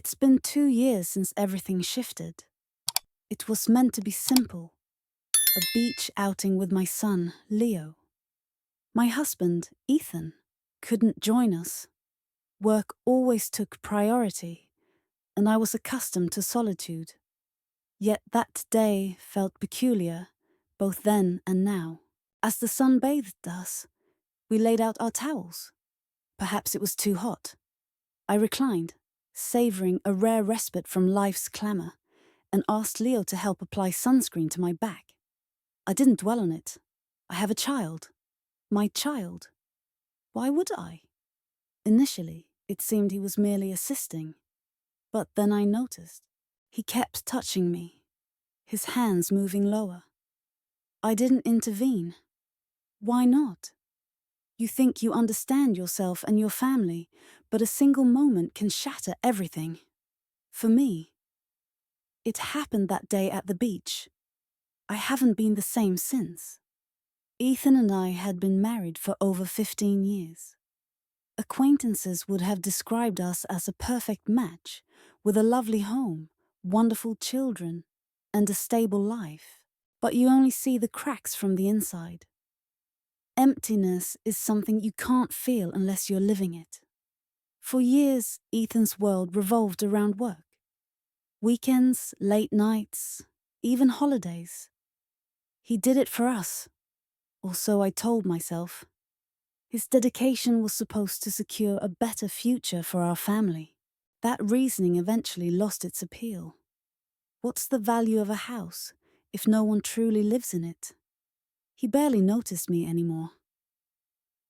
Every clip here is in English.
It's been 2 years since everything shifted. It was meant to be simple, a beach outing with my son, Leo. My husband, Ethan, couldn't join us. Work always took priority, and I was accustomed to solitude. Yet that day felt peculiar, both then and now. As the sun bathed us, we laid out our towels. Perhaps it was too hot. I reclined, savoring a rare respite from life's clamor, and asked Leo to help apply sunscreen to my back. I didn't dwell on it. I have a child. My child. Why would I? Initially, it seemed he was merely assisting. But then I noticed. He kept touching me, his hands moving lower. I didn't intervene. Why not? You think you understand yourself and your family, but a single moment can shatter everything. For me, it happened that day at the beach. I haven't been the same since. Ethan and I had been married for over 15 years. Acquaintances would have described us as a perfect match, with a lovely home, wonderful children, and a stable life. But you only see the cracks from the inside. Emptiness is something you can't feel unless you're living it. For years, Ethan's world revolved around work. Weekends, late nights, even holidays. He did it for us, or so I told myself. His dedication was supposed to secure a better future for our family. That reasoning eventually lost its appeal. What's the value of a house if no one truly lives in it? He barely noticed me anymore.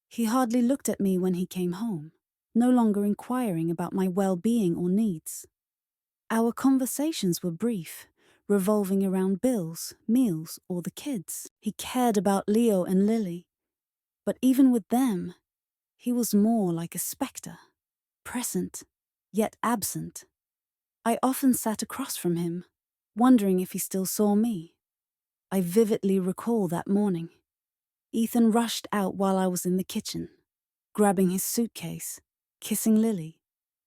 He hardly looked at me when he came home, no longer inquiring about my well-being or needs. Our conversations were brief, revolving around bills, meals, or the kids. He cared about Leo and Lily, but even with them, he was more like a spectre, present, yet absent. I often sat across from him, wondering if he still saw me. I vividly recall that morning. Ethan rushed out while I was in the kitchen, grabbing his suitcase, kissing Lily,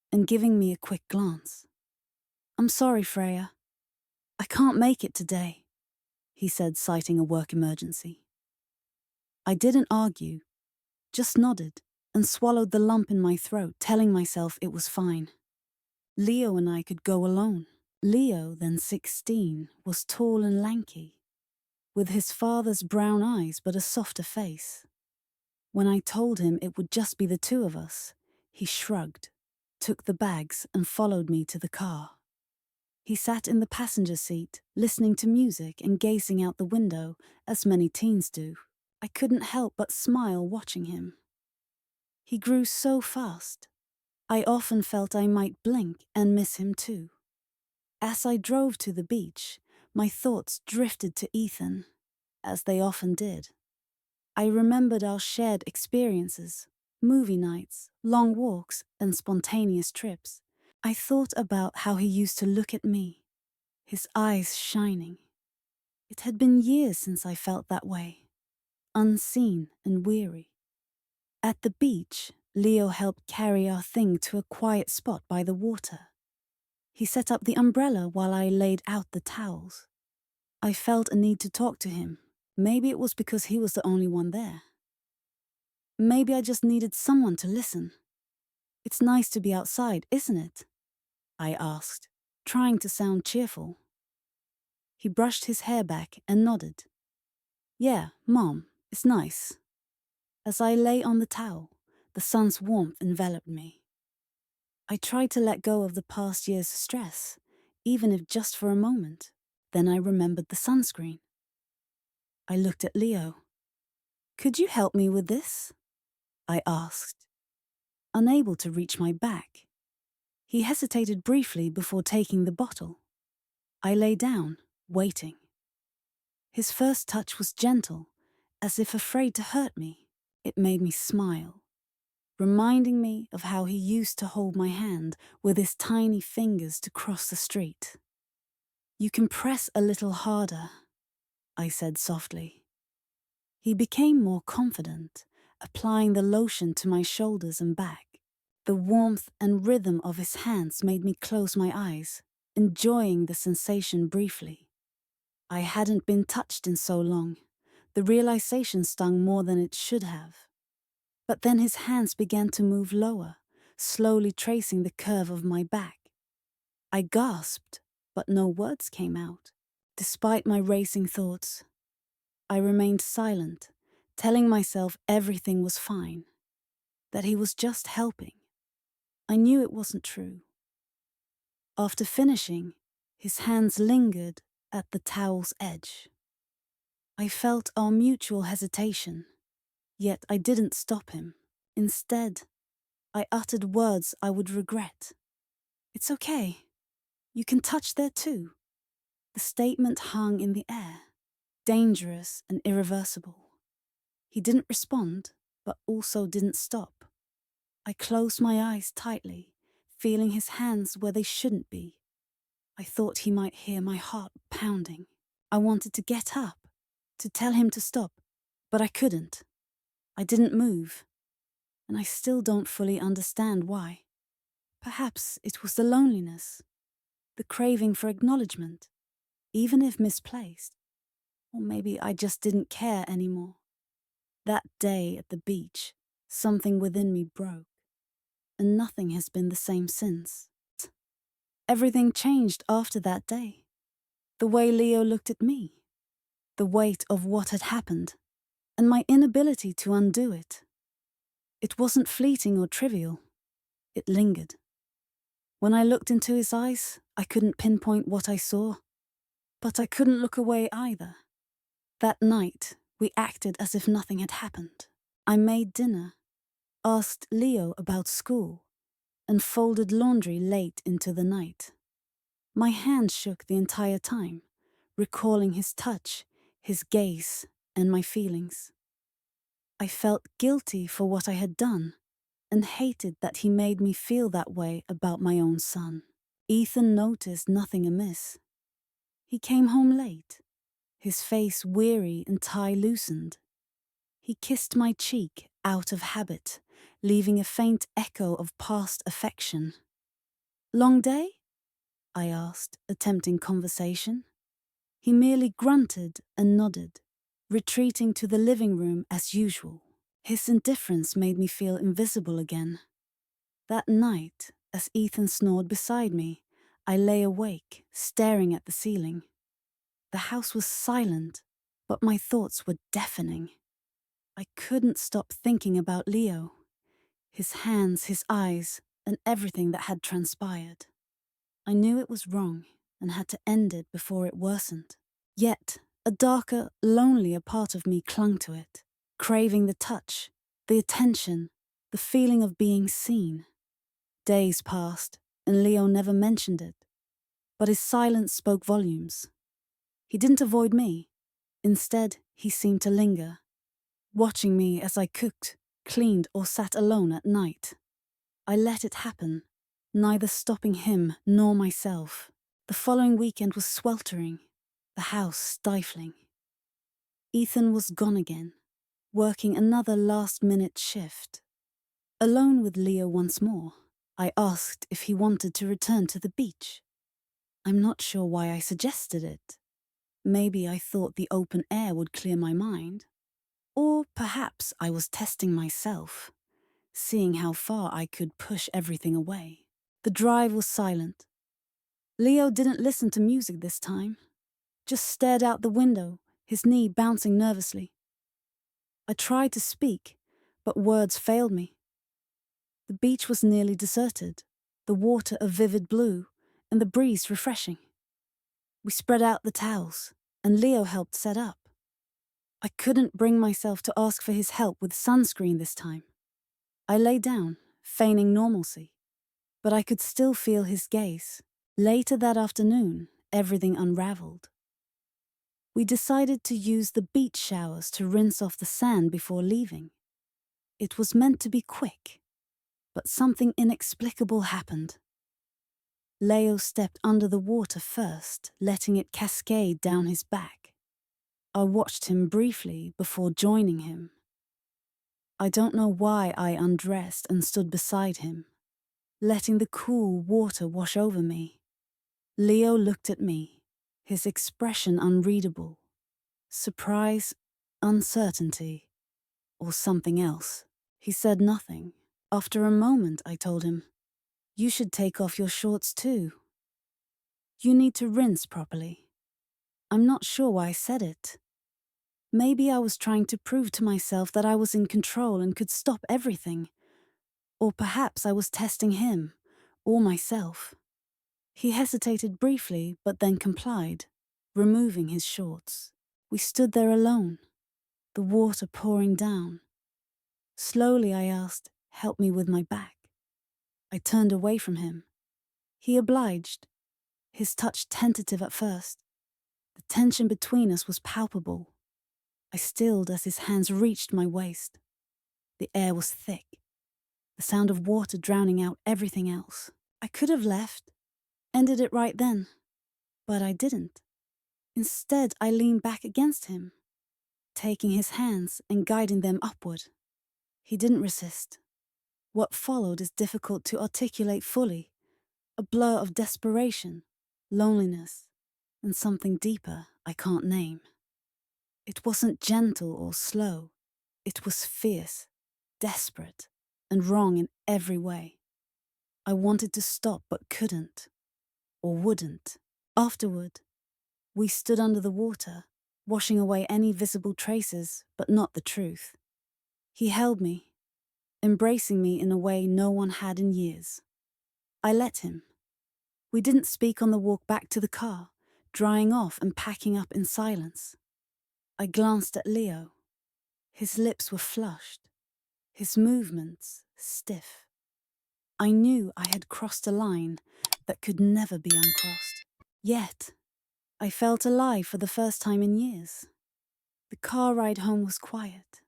and giving me a quick glance. "I'm sorry, Freya. I can't make it today," he said, citing a work emergency. I didn't argue, just nodded and swallowed the lump in my throat, telling myself it was fine. Leo and I could go alone. Leo, then 16, was tall and lanky, with his father's brown eyes but a softer face. When I told him it would just be the two of us, he shrugged, took the bags and followed me to the car. He sat in the passenger seat, listening to music and gazing out the window, as many teens do. I couldn't help but smile watching him. He grew so fast. I often felt I might blink and miss him too. As I drove to the beach, my thoughts drifted to Ethan, as they often did. I remembered our shared experiences, movie nights, long walks, and spontaneous trips. I thought about how he used to look at me, his eyes shining. It had been years since I felt that way, unseen and weary. At the beach, Leo helped carry our thing to a quiet spot by the water. He set up the umbrella while I laid out the towels. I felt a need to talk to him. Maybe it was because he was the only one there. Maybe I just needed someone to listen. "It's nice to be outside, isn't it?" I asked, trying to sound cheerful. He brushed his hair back and nodded. "Yeah, Mom, it's nice." As I lay on the towel, the sun's warmth enveloped me. I tried to let go of the past year's stress, even if just for a moment. Then I remembered the sunscreen. I looked at Leo. "Could you help me with this?" I asked, unable to reach my back. He hesitated briefly before taking the bottle. I lay down, waiting. His first touch was gentle, as if afraid to hurt me. It made me smile, reminding me of how he used to hold my hand with his tiny fingers to cross the street. "You can press a little harder," I said softly. He became more confident, applying the lotion to my shoulders and back. The warmth and rhythm of his hands made me close my eyes, enjoying the sensation briefly. I hadn't been touched in so long. The realization stung more than it should have. But then his hands began to move lower, slowly tracing the curve of my back. I gasped, but no words came out. Despite my racing thoughts, I remained silent, telling myself everything was fine, that he was just helping. I knew it wasn't true. After finishing, his hands lingered at the towel's edge. I felt our mutual hesitation, yet I didn't stop him. Instead, I uttered words I would regret. "It's okay. You can touch there too." The statement hung in the air, dangerous and irreversible. He didn't respond, but also didn't stop. I closed my eyes tightly, feeling his hands where they shouldn't be. I thought he might hear my heart pounding. I wanted to get up, to tell him to stop, but I couldn't. I didn't move, and I still don't fully understand why. Perhaps it was the loneliness, the craving for acknowledgement, even if misplaced. Or maybe I just didn't care anymore. That day at the beach, something within me broke, and nothing has been the same since. Everything changed after that day. The way Leo looked at me, the weight of what had happened, and my inability to undo it. It wasn't fleeting or trivial. It lingered. When I looked into his eyes, I couldn't pinpoint what I saw, but I couldn't look away either. That night, we acted as if nothing had happened. I made dinner, asked Leo about school, and folded laundry late into the night. My hand shook the entire time, recalling his touch, his gaze, and my feelings. I felt guilty for what I had done, and hated that he made me feel that way about my own son. Ethan noticed nothing amiss. He came home late, his face weary and tie loosened. He kissed my cheek out of habit, leaving a faint echo of past affection. "Long day?" I asked, attempting conversation. He merely grunted and nodded, retreating to the living room as usual. His indifference made me feel invisible again. That night, as Ethan snored beside me, I lay awake, staring at the ceiling. The house was silent, but my thoughts were deafening. I couldn't stop thinking about Leo, his hands, his eyes, and everything that had transpired. I knew it was wrong and had to end it before it worsened. Yet, a darker, lonelier part of me clung to it, craving the touch, the attention, the feeling of being seen. Days passed, and Leo never mentioned it, but his silence spoke volumes. He didn't avoid me. Instead, he seemed to linger, watching me as I cooked, cleaned, or sat alone at night. I let it happen, neither stopping him nor myself. The following weekend was sweltering, the house stifling. Ethan was gone again, working another last-minute shift. Alone with Leo once more, I asked if he wanted to return to the beach. I'm not sure why I suggested it. Maybe I thought the open air would clear my mind. Or perhaps I was testing myself, seeing how far I could push everything away. The drive was silent. Leo didn't listen to music this time, just stared out the window, his knee bouncing nervously. I tried to speak, but words failed me. The beach was nearly deserted, the water a vivid blue, and the breeze refreshing. We spread out the towels, and Leo helped set up. I couldn't bring myself to ask for his help with sunscreen this time. I lay down, feigning normalcy, but I could still feel his gaze. Later that afternoon, everything unraveled. We decided to use the beach showers to rinse off the sand before leaving. It was meant to be quick, but something inexplicable happened. Leo stepped under the water first, letting it cascade down his back. I watched him briefly before joining him. I don't know why I undressed and stood beside him, letting the cool water wash over me. Leo looked at me, his expression unreadable. Surprise, uncertainty, or something else. He said nothing. After a moment, I told him, "You should take off your shorts too. You need to rinse properly." I'm not sure why I said it. Maybe I was trying to prove to myself that I was in control and could stop everything. Or perhaps I was testing him, or myself. He hesitated briefly, but then complied, removing his shorts. We stood there alone, the water pouring down. Slowly I asked, "Help me with my back." I turned away from him. He obliged, his touch tentative at first. The tension between us was palpable. I stilled as his hands reached my waist. The air was thick, the sound of water drowning out everything else. I could have left, ended it right then, but I didn't. Instead, I leaned back against him, taking his hands and guiding them upward. He didn't resist. What followed is difficult to articulate fully, a blur of desperation, loneliness, and something deeper I can't name. It wasn't gentle or slow. It was fierce, desperate, and wrong in every way. I wanted to stop but couldn't, or wouldn't. Afterward, we stood under the water, washing away any visible traces, but not the truth. He held me, embracing me in a way no one had in years. I let him. We didn't speak on the walk back to the car, drying off and packing up in silence. I glanced at Leo. His lips were flushed, his movements stiff. I knew I had crossed a line that could never be uncrossed. Yet, I felt alive for the first time in years. The car ride home was quiet,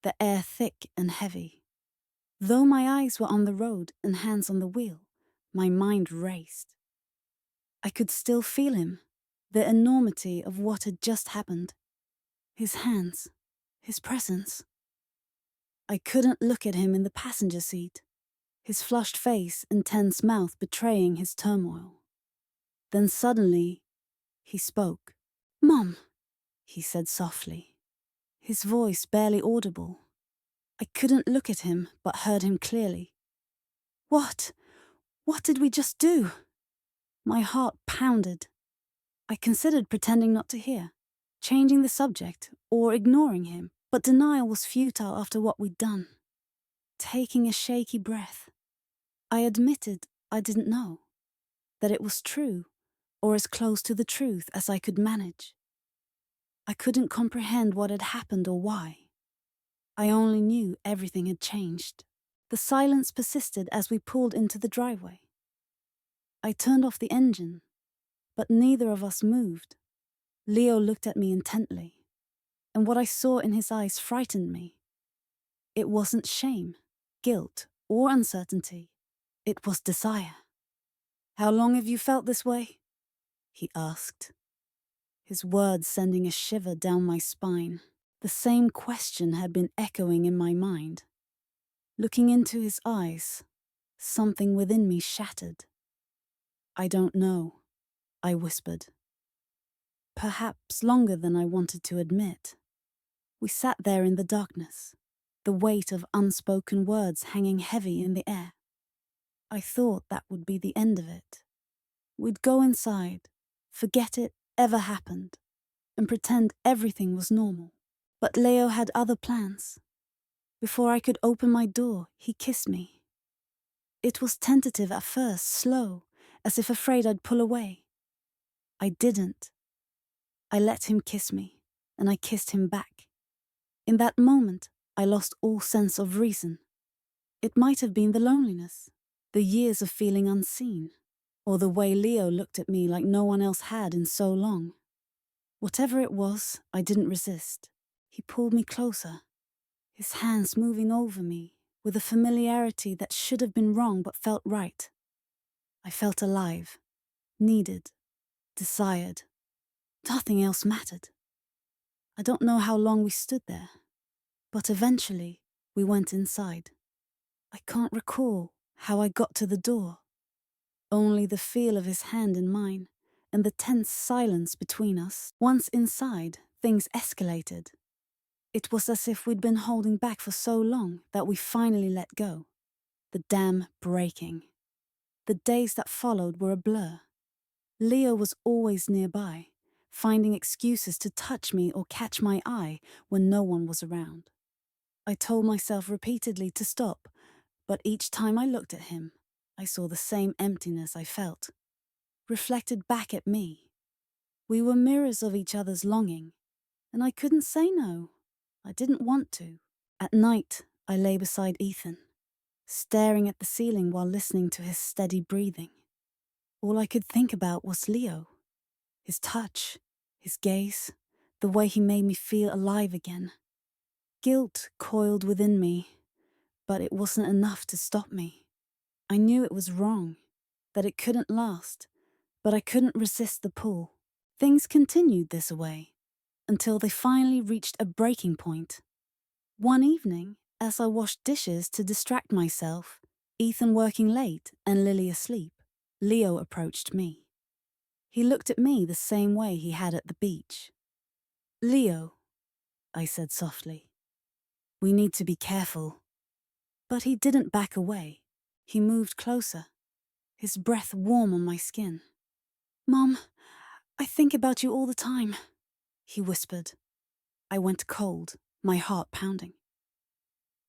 the air thick and heavy. Though my eyes were on the road and hands on the wheel, my mind raced. I could still feel him, the enormity of what had just happened. His hands, his presence. I couldn't look at him in the passenger seat, his flushed face and tense mouth betraying his turmoil. Then suddenly, he spoke. "Mom," he said softly, his voice barely audible. I couldn't look at him, but heard him clearly. What? What did we just do?" My heart pounded. I considered pretending not to hear, changing the subject, or ignoring him, but denial was futile after what we'd done. Taking a shaky breath, I admitted I didn't know, that it was true, or as close to the truth as I could manage. I couldn't comprehend what had happened or why. I only knew everything had changed. The silence persisted as we pulled into the driveway. I turned off the engine, but neither of us moved. Leo looked at me intently, and what I saw in his eyes frightened me. It wasn't shame, guilt, or uncertainty. It was desire. "How long have you felt this way?" he asked, his words sending a shiver down my spine. The same question had been echoing in my mind. Looking into his eyes, something within me shattered. "I don't know," I whispered. Perhaps longer than I wanted to admit. We sat there in the darkness, the weight of unspoken words hanging heavy in the air. I thought that would be the end of it. We'd go inside, forget it ever happened, and pretend everything was normal. But Leo had other plans. Before I could open my door, he kissed me. It was tentative at first, slow, as if afraid I'd pull away. I didn't. I let him kiss me, and I kissed him back. In that moment, I lost all sense of reason. It might have been the loneliness, the years of feeling unseen, or the way Leo looked at me like no one else had in so long. Whatever it was, I didn't resist. He pulled me closer, his hands moving over me with a familiarity that should have been wrong but felt right. I felt alive, needed, desired. Nothing else mattered. I don't know how long we stood there, but eventually we went inside. I can't recall how I got to the door. Only the feel of his hand in mine and the tense silence between us. Once inside, things escalated. It was as if we'd been holding back for so long that we finally let go. The dam breaking. The days that followed were a blur. Leo was always nearby, finding excuses to touch me or catch my eye when no one was around. I told myself repeatedly to stop, but each time I looked at him, I saw the same emptiness I felt, reflected back at me. We were mirrors of each other's longing, and I couldn't say no. I didn't want to. At night, I lay beside Ethan, staring at the ceiling while listening to his steady breathing. All I could think about was Leo, his touch, his gaze, the way he made me feel alive again. Guilt coiled within me, but it wasn't enough to stop me. I knew it was wrong, that it couldn't last, but I couldn't resist the pull. Things continued this way, until they finally reached a breaking point. One evening, as I washed dishes to distract myself, Ethan working late and Lily asleep, Leo approached me. He looked at me the same way he had at the beach. "Leo," I said softly, "we need to be careful." But he didn't back away. He moved closer, his breath warm on my skin. "Mom, I think about you all the time," he whispered. I went cold, my heart pounding.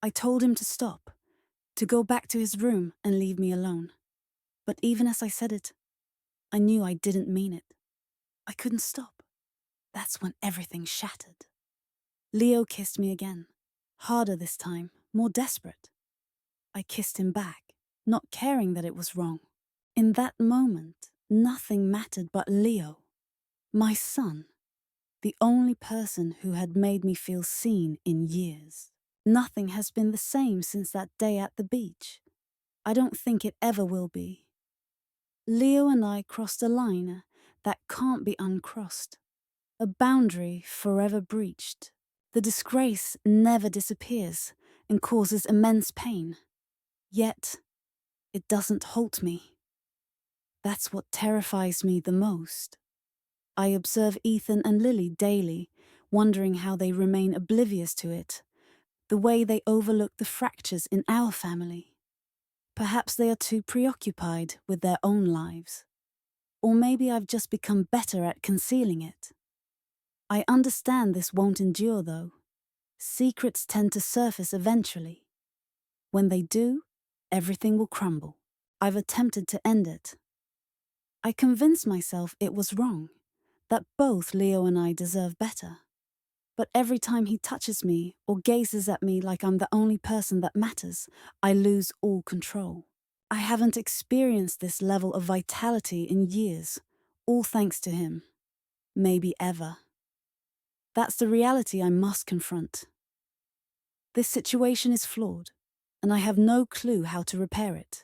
I told him to stop, to go back to his room and leave me alone. But even as I said it, I knew I didn't mean it. I couldn't stop. That's when everything shattered. Leo kissed me again, harder this time, more desperate. I kissed him back, not caring that it was wrong. In that moment, nothing mattered but Leo, my son, the only person who had made me feel seen in years. Nothing has been the same since that day at the beach. I don't think it ever will be. Leo and I crossed a line that can't be uncrossed, a boundary forever breached. The disgrace never disappears and causes immense pain. Yet, it doesn't halt me. That's what terrifies me the most. I observe Ethan and Lily daily, wondering how they remain oblivious to it, the way they overlook the fractures in our family. Perhaps they are too preoccupied with their own lives. Or maybe I've just become better at concealing it. I understand this won't endure, though. Secrets tend to surface eventually. When they do, everything will crumble. I've attempted to end it. I convinced myself it was wrong, that both Leo and I deserve better. But every time he touches me or gazes at me like I'm the only person that matters, I lose all control. I haven't experienced this level of vitality in years, all thanks to him. Maybe ever. That's the reality I must confront. This situation is flawed, and I have no clue how to repair it.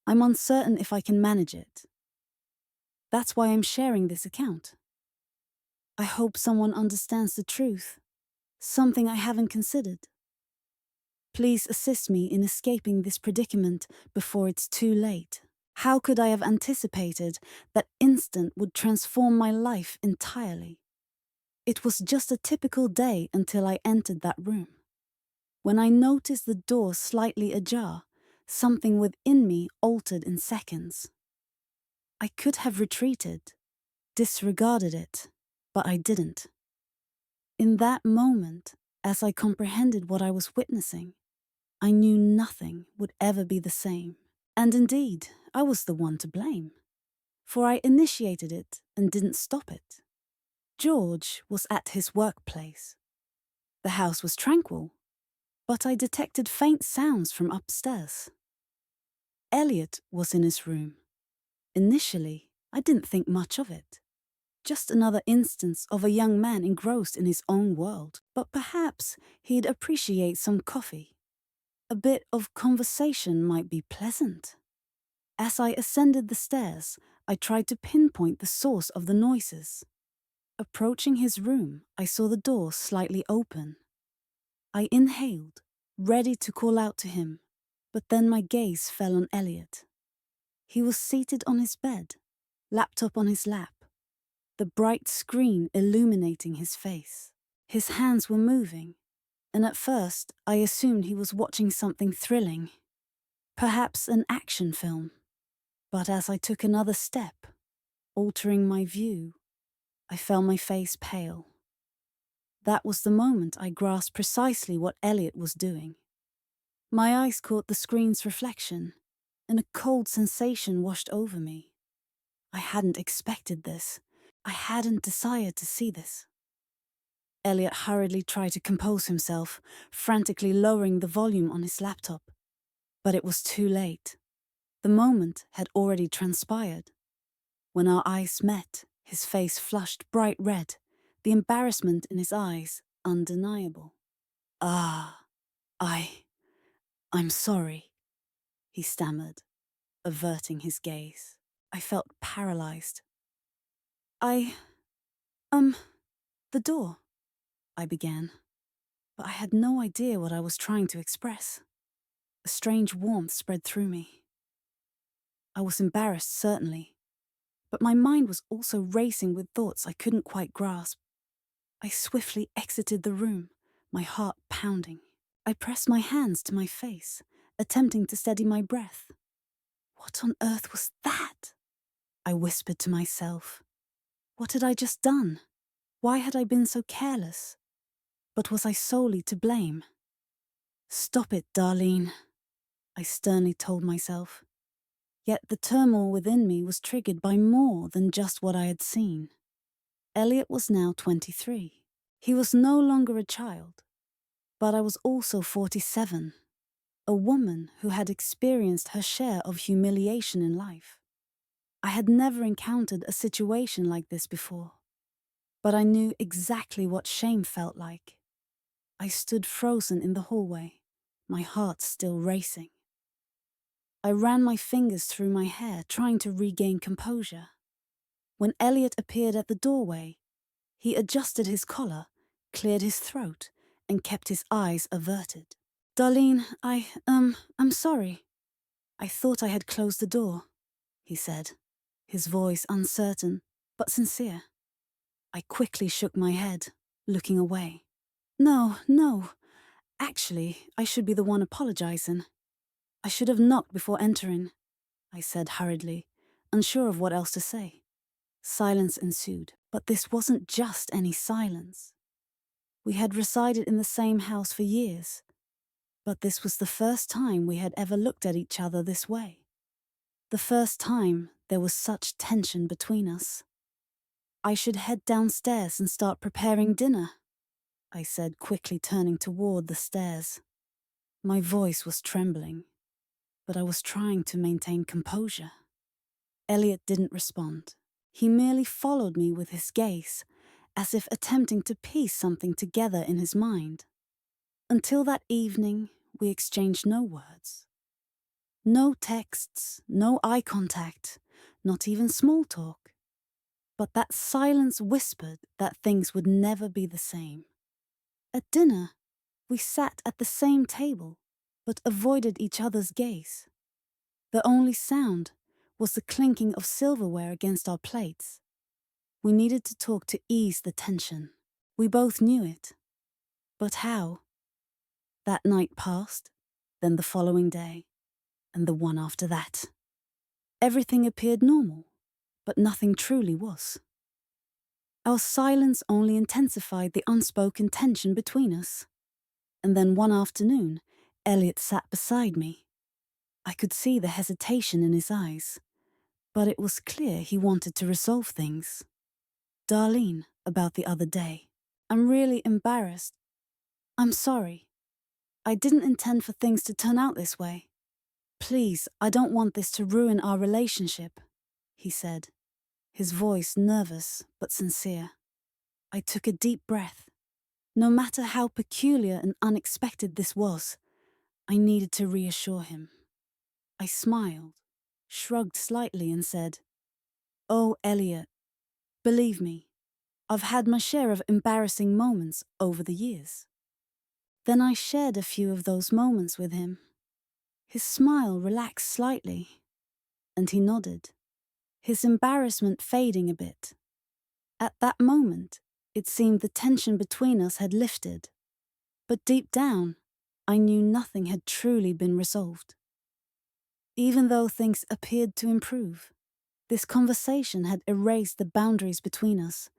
I'm uncertain if I can manage it. That's why I'm sharing this account. I hope someone understands the truth, something I haven't considered. Please assist me in escaping this predicament before it's too late. How could I have anticipated that instant would transform my life entirely? It was just a typical day until I entered that room. When I noticed the door slightly ajar, something within me altered in seconds. I could have retreated, disregarded it, but I didn't. In that moment, as I comprehended what I was witnessing, I knew nothing would ever be the same. And indeed, I was the one to blame. For I initiated it and didn't stop it. George was at his workplace. The house was tranquil, but I detected faint sounds from upstairs. Elliot was in his room. Initially, I didn't think much of it. Just another instance of a young man engrossed in his own world. But perhaps he'd appreciate some coffee. A bit of conversation might be pleasant. As I ascended the stairs, I tried to pinpoint the source of the noises. Approaching his room, I saw the door slightly open. I inhaled, ready to call out to him, But then my gaze fell on Elliot. He was seated on his bed, laptop on his lap, the bright screen illuminating his face. His hands were moving, and at first I assumed he was watching something thrilling, perhaps an action film. But as I took another step, altering my view, I felt my face pale. That was the moment I grasped precisely what Elliot was doing. My eyes caught the screen's reflection, and a cold sensation washed over me. I hadn't expected this. I hadn't desired to see this. Elliot hurriedly tried to compose himself, frantically lowering the volume on his laptop. But it was too late. The moment had already transpired. When our eyes met, his face flushed bright red, the embarrassment in his eyes undeniable. I'm sorry," he stammered, averting his gaze. I felt paralyzed. The door," I began, but I had no idea what I was trying to express. A strange warmth spread through me. I was embarrassed, certainly, but my mind was also racing with thoughts I couldn't quite grasp. I swiftly exited the room, my heart pounding. I pressed my hands to my face, attempting to steady my breath. What on earth was that? I whispered to myself. What had I just done? Why had I been so careless? But was I solely to blame? "Stop it, Darlene," I sternly told myself. Yet the turmoil within me was triggered by more than just what I had seen. Elliot was now 23. He was no longer a child, but I was also 47, a woman who had experienced her share of humiliation in life. I had never encountered a situation like this before, but I knew exactly what shame felt like. I stood frozen in the hallway, my heart still racing. I ran my fingers through my hair, trying to regain composure. When Elliot appeared at the doorway, he adjusted his collar, cleared his throat, and kept his eyes averted. "Darlene, I'm sorry. I thought I had closed the door," he said, his voice uncertain, but sincere. I quickly shook my head, looking away. No. Actually, I should be the one apologizing. I should have knocked before entering," I said hurriedly, unsure of what else to say. Silence ensued, but this wasn't just any silence. We had resided in the same house for years, but this was the first time we had ever looked at each other this way. The first time there was such tension between us. "I should head downstairs and start preparing dinner," I said, quickly turning toward the stairs. My voice was trembling, but I was trying to maintain composure. Elliot didn't respond. He merely followed me with his gaze, as if attempting to piece something together in his mind. Until that evening, we exchanged no words. No texts, no eye contact, not even small talk. But that silence whispered that things would never be the same. At dinner, we sat at the same table, but avoided each other's gaze. The only sound was the clinking of silverware against our plates. We needed to talk to ease the tension. We both knew it. But how? That night passed, then the following day, and the one after that. Everything appeared normal, but nothing truly was. Our silence only intensified the unspoken tension between us. And then one afternoon, Elliot sat beside me. I could see the hesitation in his eyes, but it was clear he wanted to resolve things. "Darlene, about the other day. I'm really embarrassed. I'm sorry. I didn't intend for things to turn out this way. Please, I don't want this to ruin our relationship," he said, his voice nervous but sincere. I took a deep breath. No matter how peculiar and unexpected this was, I needed to reassure him. I smiled, shrugged slightly, and said, "Oh, Elliot, believe me, I've had my share of embarrassing moments over the years." Then I shared a few of those moments with him. His smile relaxed slightly, and he nodded, his embarrassment fading a bit. At that moment, it seemed the tension between us had lifted, but deep down, I knew nothing had truly been resolved. Even though things appeared to improve, this conversation had erased the boundaries between us,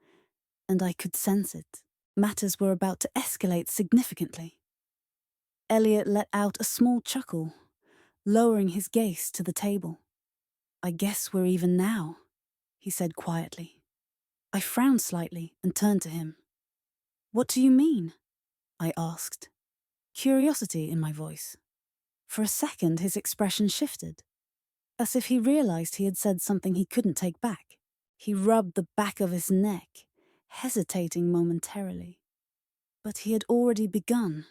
and I could sense it. Matters were about to escalate significantly. Elliot let out a small chuckle, lowering his gaze to the table. "I guess we're even now," he said quietly. I frowned slightly and turned to him. "What do you mean?" I asked, curiosity in my voice. For a second, his expression shifted, as if he realized he had said something he couldn't take back. He rubbed the back of his neck, hesitating momentarily. But he had already begun,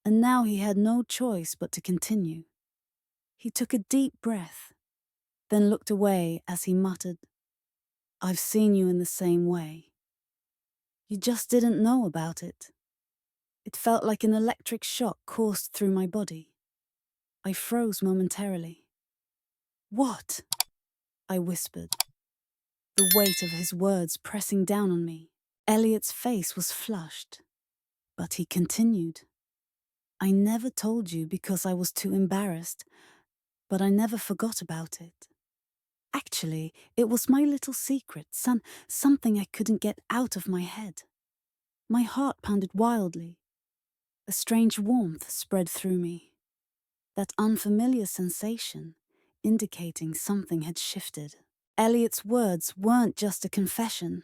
and now he had no choice but to continue. He took a deep breath, then looked away as he muttered, "I've seen you in the same way. You just didn't know about it." It felt like an electric shock coursed through my body. I froze momentarily. "What?" I whispered, the weight of his words pressing down on me. Elliot's face was flushed, but he continued. "I never told you because I was too embarrassed, but I never forgot about it. Actually, it was my little secret, something I couldn't get out of my head." My heart pounded wildly. A strange warmth spread through me, that unfamiliar sensation indicating something had shifted. Elliot's words weren't just a confession.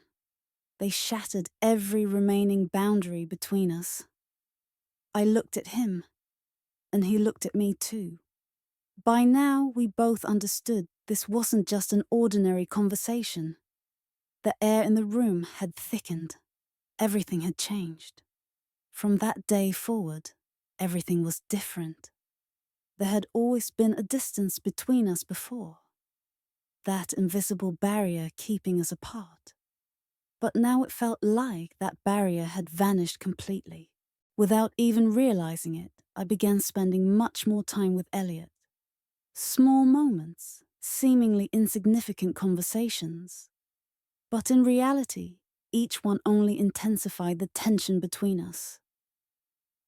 They shattered every remaining boundary between us. I looked at him, and he looked at me too. By now, we both understood this wasn't just an ordinary conversation. The air in the room had thickened. Everything had changed. From that day forward, everything was different. There had always been a distance between us before, that invisible barrier keeping us apart. But now it felt like that barrier had vanished completely. Without even realizing it, I began spending much more time with Elliot. Small moments, seemingly insignificant conversations. But in reality, each one only intensified the tension between us.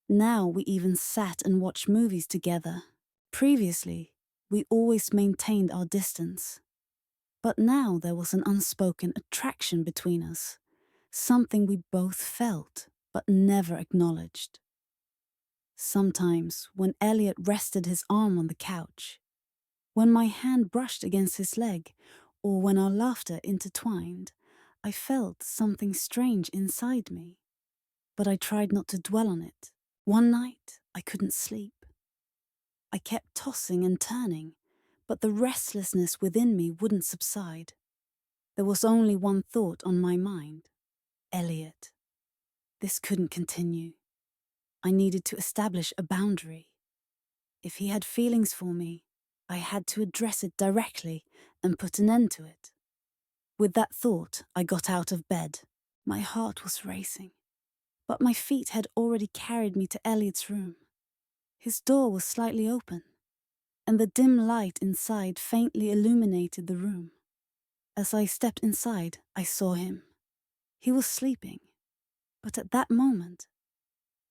Now we even sat and watched movies together. Previously, we always maintained our distance. But now there was an unspoken attraction between us, something we both felt but never acknowledged. Sometimes, when Elliot rested his arm on the couch, when my hand brushed against his leg, or when our laughter intertwined, I felt something strange inside me. But I tried not to dwell on it. One night, I couldn't sleep. I kept tossing and turning, but the restlessness within me wouldn't subside. There was only one thought on my mind: Elliot. This couldn't continue. I needed to establish a boundary. If he had feelings for me, I had to address it directly and put an end to it. With that thought, I got out of bed. My heart was racing, but my feet had already carried me to Elliot's room. His door was slightly open, and the dim light inside faintly illuminated the room. As I stepped inside, I saw him. He was sleeping, but at that moment,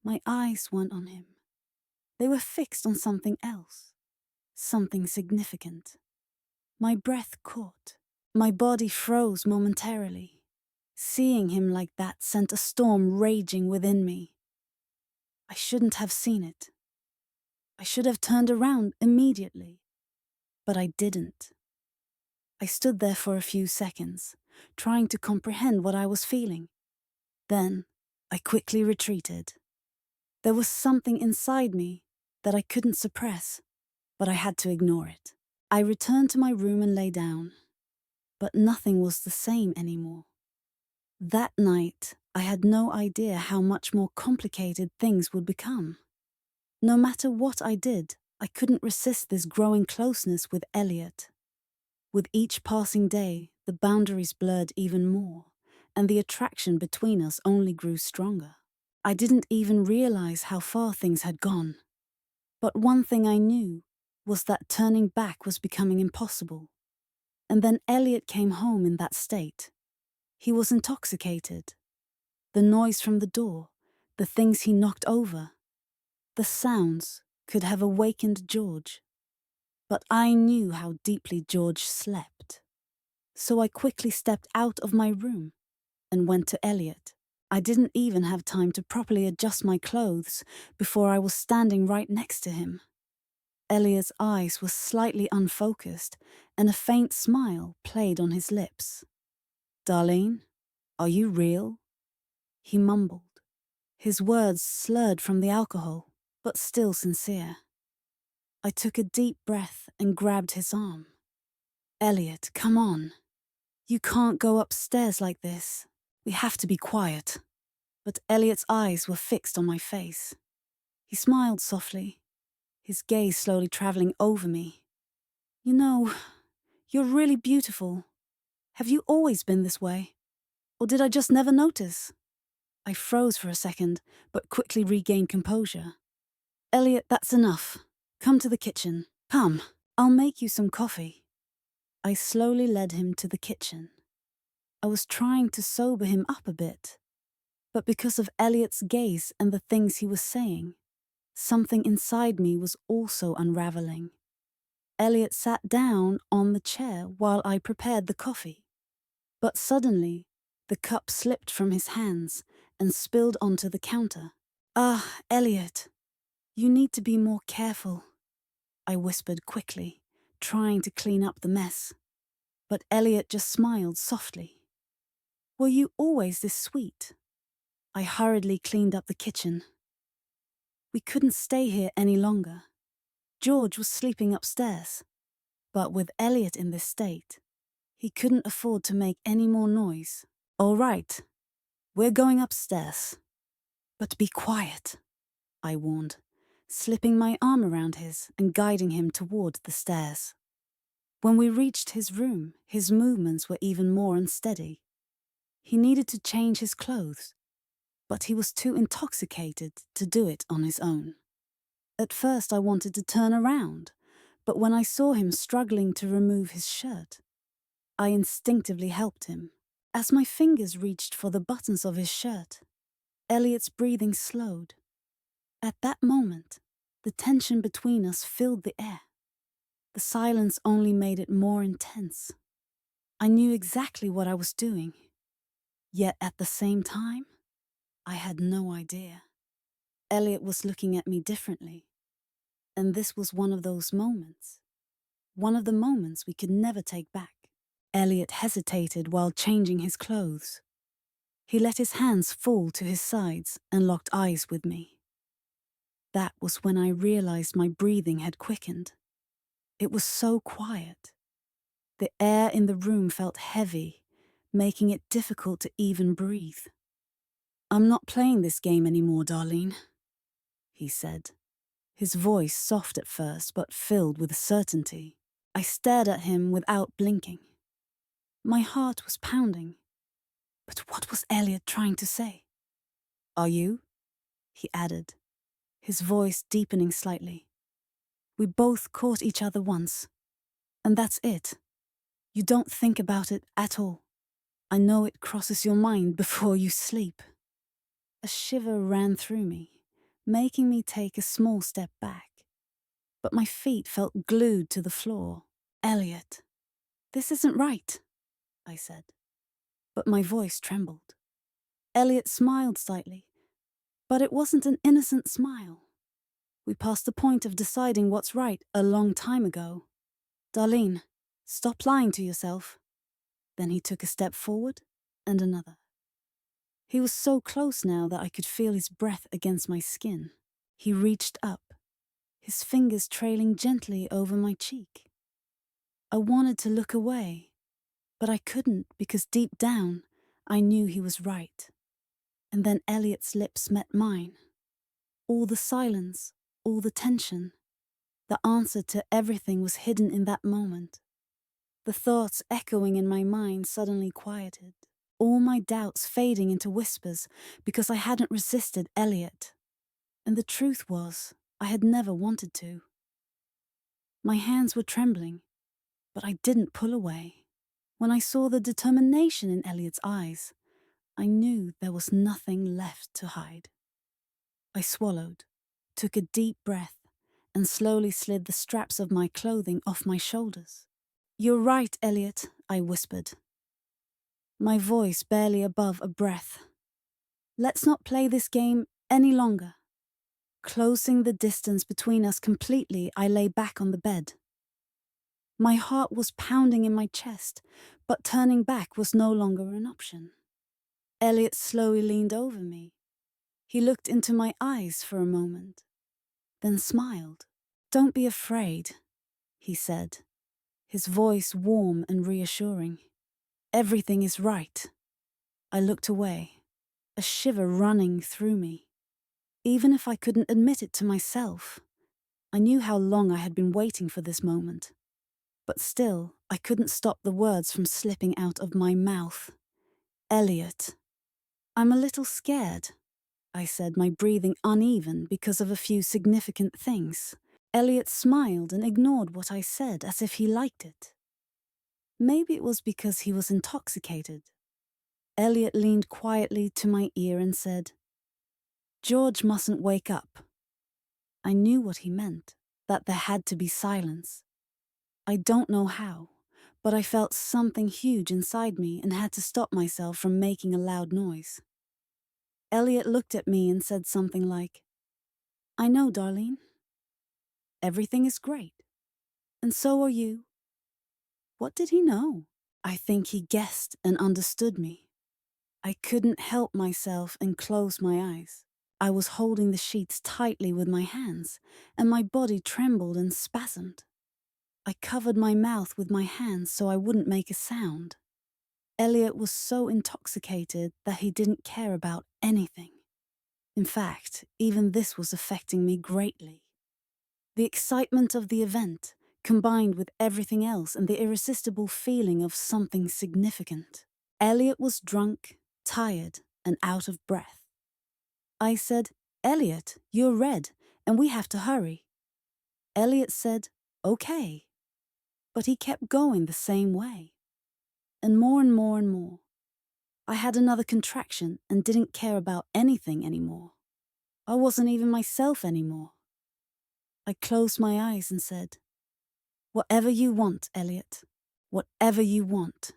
my eyes weren't on him. They were fixed on something else, something significant. My breath caught. My body froze momentarily. Seeing him like that sent a storm raging within me. I shouldn't have seen it. I should have turned around immediately, but I didn't. I stood there for a few seconds, trying to comprehend what I was feeling. Then, I quickly retreated. There was something inside me that I couldn't suppress, but I had to ignore it. I returned to my room and lay down, but nothing was the same anymore. That night, I had no idea how much more complicated things would become. No matter what I did, I couldn't resist this growing closeness with Elliot. With each passing day, the boundaries blurred even more, and the attraction between us only grew stronger. I didn't even realize how far things had gone. But one thing I knew, was that turning back was becoming impossible. And then Elliot came home in that state. He was intoxicated. The noise from the door, the things he knocked over, the sounds could have awakened George. But I knew how deeply George slept. So I quickly stepped out of my room and went to Elliot. I didn't even have time to properly adjust my clothes before I was standing right next to him. Elliot's eyes were slightly unfocused, and a faint smile played on his lips. "Darlene, are you real?" he mumbled. His words slurred from the alcohol, but still sincere. I took a deep breath and grabbed his arm. "Elliot, come on. You can't go upstairs like this. We have to be quiet." But Elliot's eyes were fixed on my face. He smiled softly, his gaze slowly traveling over me. "You know, you're really beautiful. Have you always been this way? Or did I just never notice?" I froze for a second, but quickly regained composure. "Elliot, that's enough. Come to the kitchen. Come, I'll make you some coffee." I slowly led him to the kitchen. I was trying to sober him up a bit, but because of Elliot's gaze and the things he was saying, something inside me was also unraveling. Elliot sat down on the chair while I prepared the coffee. But suddenly, the cup slipped from his hands and spilled onto the counter. "Ah, Elliot, you need to be more careful," I whispered quickly, trying to clean up the mess. But Elliot just smiled softly. "Were you always this sweet?" I hurriedly cleaned up the kitchen. We couldn't stay here any longer. George was sleeping upstairs, but with Elliot in this state, he couldn't afford to make any more noise. "All right, we're going upstairs. But be quiet," I warned, slipping my arm around his and guiding him toward the stairs. When we reached his room, his movements were even more unsteady. He needed to change his clothes, but he was too intoxicated to do it on his own. At first I wanted to turn around, but when I saw him struggling to remove his shirt, I instinctively helped him. As my fingers reached for the buttons of his shirt, Elliot's breathing slowed. At that moment, the tension between us filled the air. The silence only made it more intense. I knew exactly what I was doing, yet at the same time, I had no idea. Elliot was looking at me differently, and this was one of those moments. One of the moments we could never take back. Elliot hesitated while changing his clothes. He let his hands fall to his sides and locked eyes with me. That was when I realized my breathing had quickened. It was so quiet. The air in the room felt heavy, making it difficult to even breathe. "I'm not playing this game anymore, Darlene," he said, his voice soft at first but filled with certainty. I stared at him without blinking. My heart was pounding. But what was Elliot trying to say? "Are you?" he added, his voice deepening slightly. "We both caught each other once, and that's it. You don't think about it at all. I know it crosses your mind before you sleep." A shiver ran through me, making me take a small step back. But my feet felt glued to the floor. "Elliot, this isn't right," I said, but my voice trembled. Elliot smiled slightly, but it wasn't an innocent smile. We passed the point of deciding what's right a long time ago. "Darlene, stop lying to yourself." Then he took a step forward and another. He was so close now that I could feel his breath against my skin. He reached up, his fingers trailing gently over my cheek. I wanted to look away, but I couldn't because deep down I knew he was right. And then Elliot's lips met mine. All the silence, all the tension, the answer to everything was hidden in that moment. The thoughts echoing in my mind suddenly quieted, all my doubts fading into whispers because I hadn't resisted Elliot. And the truth was, I had never wanted to. My hands were trembling, but I didn't pull away. When I saw the determination in Elliot's eyes, I knew there was nothing left to hide. I swallowed, took a deep breath, and slowly slid the straps of my clothing off my shoulders. "You're right, Elliot," I whispered, my voice barely above a breath. "Let's not play this game any longer." Closing the distance between us completely, I lay back on the bed. My heart was pounding in my chest, but turning back was no longer an option. Elliot slowly leaned over me. He looked into my eyes for a moment, then smiled. "Don't be afraid," he said, his voice warm and reassuring. "Everything is right." I looked away, a shiver running through me. Even if I couldn't admit it to myself, I knew how long I had been waiting for this moment. But still, I couldn't stop the words from slipping out of my mouth. "Elliot." "I'm a little scared," I said, my breathing uneven because of a few significant things. Elliot smiled and ignored what I said as if he liked it. Maybe it was because he was intoxicated. Elliot leaned quietly to my ear and said, "George mustn't wake up." I knew what he meant, that there had to be silence. I don't know how, but I felt something huge inside me and had to stop myself from making a loud noise. Elliot looked at me and said something like, "I know, Darlene. Everything is great. And so are you." What did he know? I think he guessed and understood me. I couldn't help myself and close my eyes. I was holding the sheets tightly with my hands, and my body trembled and spasmed. I covered my mouth with my hands so I wouldn't make a sound. Elliot was so intoxicated that he didn't care about anything. In fact, even this was affecting me greatly. The excitement of the event, combined with everything else and the irresistible feeling of something significant. Elliot was drunk, tired, and out of breath. I said, "Elliot, you're red, and we have to hurry." Elliot said, "Okay." But he kept going the same way. And more and more and more. I had another contraction and didn't care about anything anymore. I wasn't even myself anymore. I closed my eyes and said, "Whatever you want, Elliot. Whatever you want."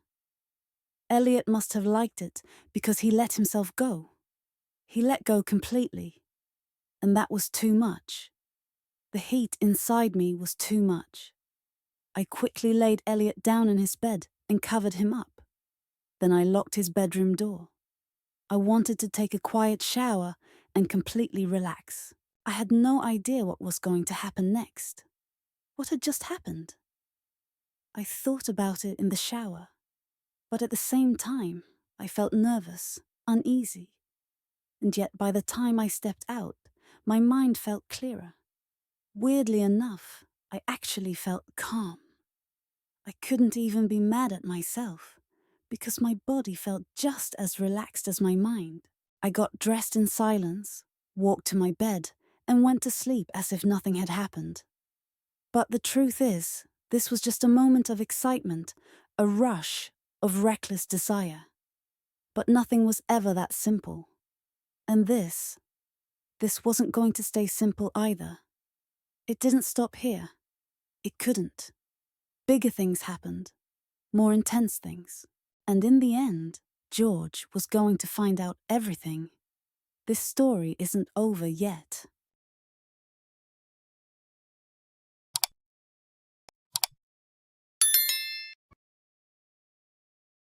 Elliot must have liked it because he let himself go. He let go completely. And that was too much. The heat inside me was too much. I quickly laid Elliot down in his bed and covered him up. Then I locked his bedroom door. I wanted to take a quiet shower and completely relax. I had no idea what was going to happen next. What had just happened? I thought about it in the shower, but at the same time, I felt nervous, uneasy. And yet by the time I stepped out, my mind felt clearer. Weirdly enough, I actually felt calm. I couldn't even be mad at myself, because my body felt just as relaxed as my mind. I got dressed in silence, walked to my bed, and went to sleep as if nothing had happened. But the truth is, this was just a moment of excitement, a rush of reckless desire. But nothing was ever that simple. And this wasn't going to stay simple either. It didn't stop here. It couldn't. Bigger things happened, more intense things. And in the end, George was going to find out everything. This story isn't over yet.